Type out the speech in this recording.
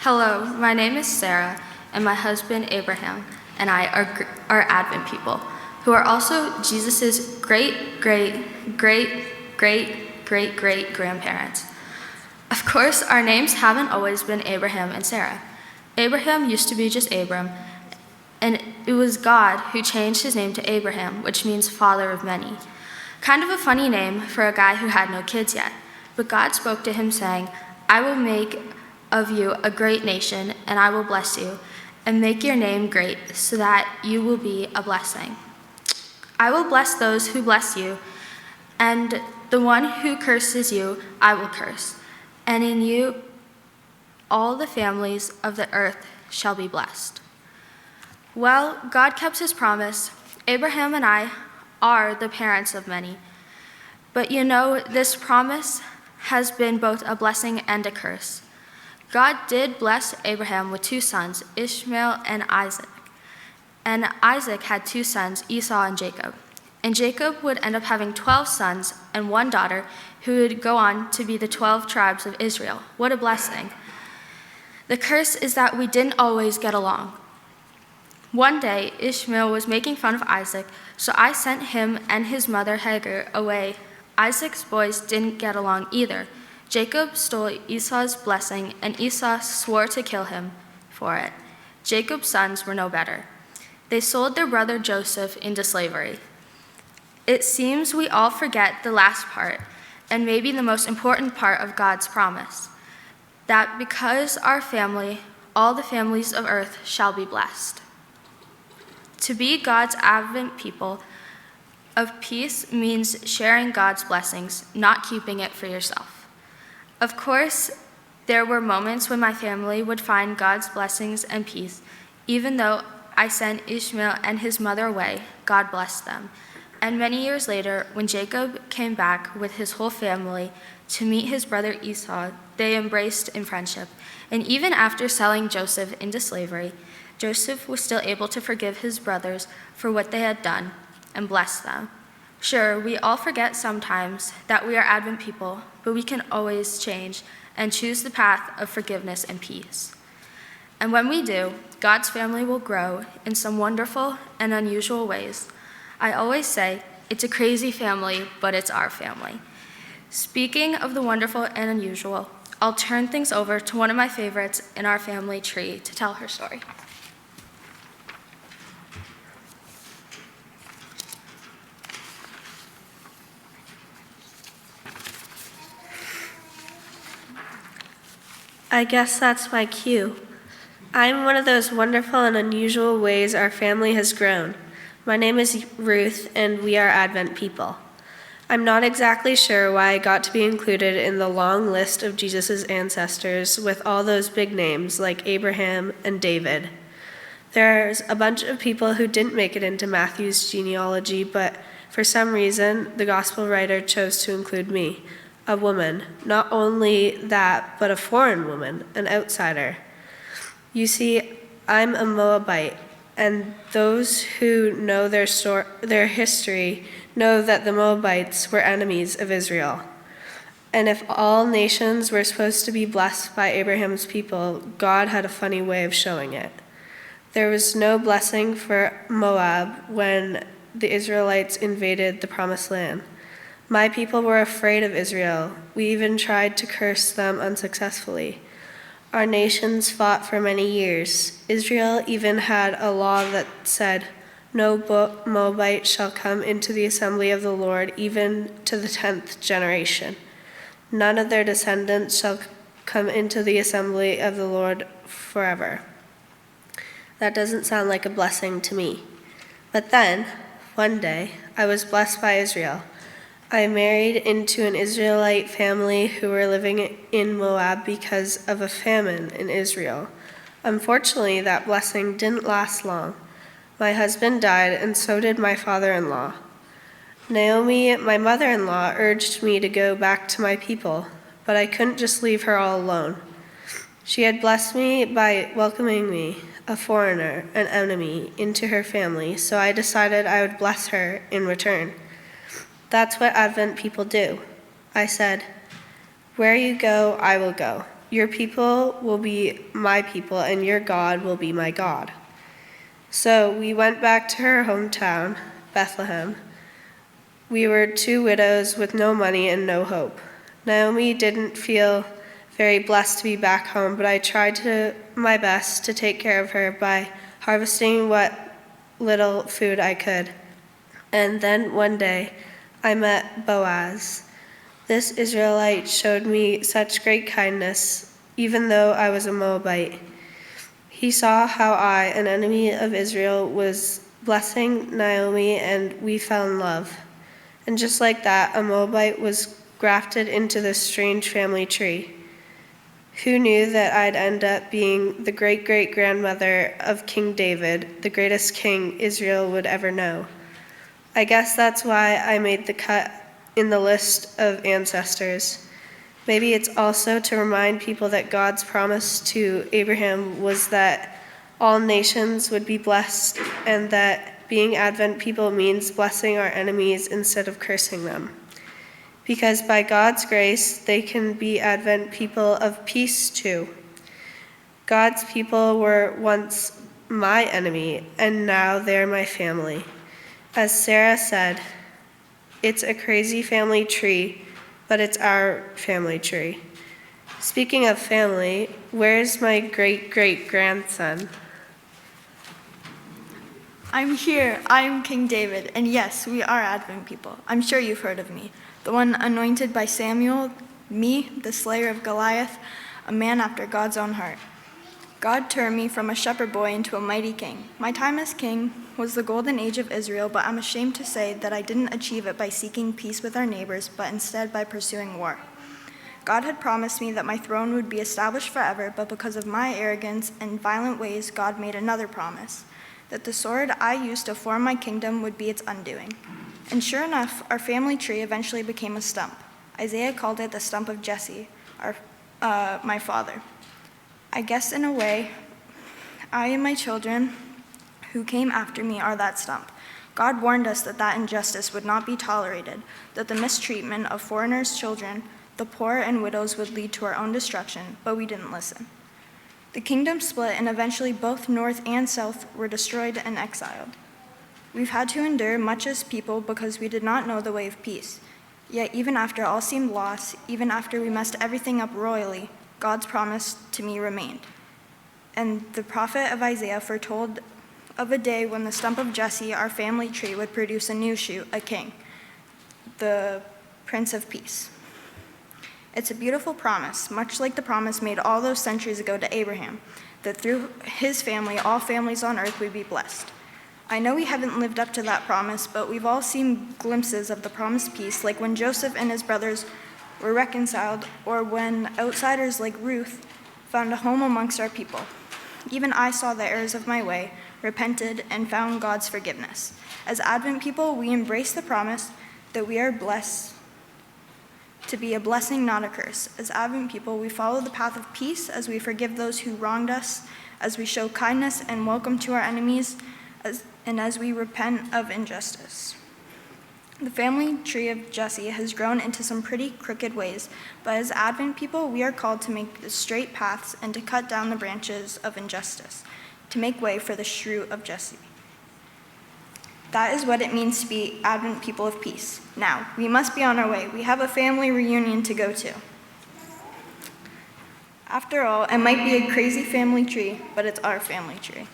Hello, my name is Sarah, and my husband Abraham and I are Advent people, who are also Jesus' great-great-great-great-great-great-grandparents. Of course, our names haven't always been Abraham and Sarah. Abraham used to be just Abram, and it was God who changed his name to Abraham, which means father of many. Kind of a funny name for a guy who had no kids yet, but God spoke to him saying, "I will make of you a great nation, and I will bless you, and make your name great, so that you will be a blessing. I will bless those who bless you, and the one who curses you I will curse, and in you all the families of the earth shall be blessed." Well, God kept his promise. Abraham and I are the parents of many. But this promise has been both a blessing and a curse. God did bless Abraham with 2 sons, Ishmael and Isaac. And Isaac had 2 sons, Esau and Jacob. And Jacob would end up having 12 sons and 1 daughter who would go on to be the 12 tribes of Israel. What a blessing. The curse is that we didn't always get along. One day, Ishmael was making fun of Isaac, so I sent him and his mother Hagar away. Isaac's boys didn't get along either. Jacob stole Esau's blessing, and Esau swore to kill him for it. Jacob's sons were no better. They sold their brother Joseph into slavery. It seems we all forget the last part, and maybe the most important part of God's promise, that because our family, all the families of earth shall be blessed. To be God's Advent people of peace means sharing God's blessings, not keeping it for yourself. Of course, there were moments when my family would find God's blessings and peace. Even though I sent Ishmael and his mother away, God blessed them. And many years later, when Jacob came back with his whole family to meet his brother Esau, they embraced in friendship. And even after selling Joseph into slavery, Joseph was still able to forgive his brothers for what they had done and bless them. Sure, we all forget sometimes that we are Advent people, but we can always change and choose the path of forgiveness and peace. And when we do, God's family will grow in some wonderful and unusual ways. I always say, it's a crazy family, but it's our family. Speaking of the wonderful and unusual, I'll turn things over to one of my favorites in our family tree to tell her story. I guess that's my cue. I'm one of those wonderful and unusual ways our family has grown. My name is Ruth, and we are Advent people. I'm not exactly sure why I got to be included in the long list of Jesus' ancestors with all those big names like Abraham and David. There's a bunch of people who didn't make it into Matthew's genealogy, but for some reason, the gospel writer chose to include me. A woman, not only that, but a foreign woman, an outsider. You see, I'm a Moabite, and those who know their history know that the Moabites were enemies of Israel. And if all nations were supposed to be blessed by Abraham's people, God had a funny way of showing it. There was no blessing for Moab when the Israelites invaded the Promised Land. My people were afraid of Israel. We even tried to curse them unsuccessfully. Our nations fought for many years. Israel even had a law that said, "No Moabite shall come into the assembly of the Lord, even to the 10th generation. None of their descendants shall come into the assembly of the Lord forever." That doesn't sound like a blessing to me. But then, one day, I was blessed by Israel. I married into an Israelite family who were living in Moab because of a famine in Israel. Unfortunately, that blessing didn't last long. My husband died, and so did my father-in-law. Naomi, my mother-in-law, urged me to go back to my people, but I couldn't just leave her all alone. She had blessed me by welcoming me, a foreigner, an enemy, into her family, so I decided I would bless her in return. That's what Advent people do. I said, "Where you go, I will go. Your people will be my people, and your God will be my God." So we went back to her hometown, Bethlehem. We were 2 widows with no money and no hope. Naomi didn't feel very blessed to be back home, but I tried my best to take care of her by harvesting what little food I could. And then one day, I met Boaz. This Israelite showed me such great kindness, even though I was a Moabite. He saw how I, an enemy of Israel, was blessing Naomi, and we fell in love. And just like that, a Moabite was grafted into this strange family tree. Who knew that I'd end up being the great-great-grandmother of King David, the greatest king Israel would ever know? I guess that's why I made the cut in the list of ancestors. Maybe it's also to remind people that God's promise to Abraham was that all nations would be blessed, and that being Advent people means blessing our enemies instead of cursing them. Because by God's grace, they can be Advent people of peace too. God's people were once my enemy, and now they're my family. As Sarah said, it's a crazy family tree, but it's our family tree. Speaking of family, where's my great-great-grandson? I'm here. I am King David, and yes, we are Advent people. I'm sure you've heard of me, the one anointed by Samuel, me, the slayer of Goliath, a man after God's own heart. God turned me from a shepherd boy into a mighty king. My time as king was the golden age of Israel, but I'm ashamed to say that I didn't achieve it by seeking peace with our neighbors, but instead by pursuing war. God had promised me that my throne would be established forever, but because of my arrogance and violent ways, God made another promise, that the sword I used to form my kingdom would be its undoing. And sure enough, our family tree eventually became a stump. Isaiah called it the stump of Jesse, my father. I guess in a way, I and my children who came after me are that stump. God warned us that that injustice would not be tolerated, that the mistreatment of foreigners' children, the poor and widows would lead to our own destruction, but we didn't listen. The kingdom split, and eventually both north and south were destroyed and exiled. We've had to endure much as people because we did not know the way of peace. Yet even after all seemed lost, even after we messed everything up royally, God's promise to me remained. And the prophet of Isaiah foretold of a day when the stump of Jesse, our family tree, would produce a new shoot, a king, the Prince of Peace. It's a beautiful promise, much like the promise made all those centuries ago to Abraham, that through his family, all families on earth would be blessed. I know we haven't lived up to that promise, but we've all seen glimpses of the promised peace, like when Joseph and his brothers were reconciled, or when outsiders like Ruth found a home amongst our people. Even I saw the errors of my way, repented, and found God's forgiveness. As Advent people, we embrace the promise that we are blessed to be a blessing, not a curse. As Advent people, we follow the path of peace as we forgive those who wronged us, as we show kindness and welcome to our enemies, and as we repent of injustice. The family tree of Jesse has grown into some pretty crooked ways, but as Advent people, we are called to make the straight paths and to cut down the branches of injustice, to make way for the shoot of Jesse. That is what it means to be Advent people of peace. Now, we must be on our way. We have a family reunion to go to. After all, it might be a crazy family tree, but it's our family tree.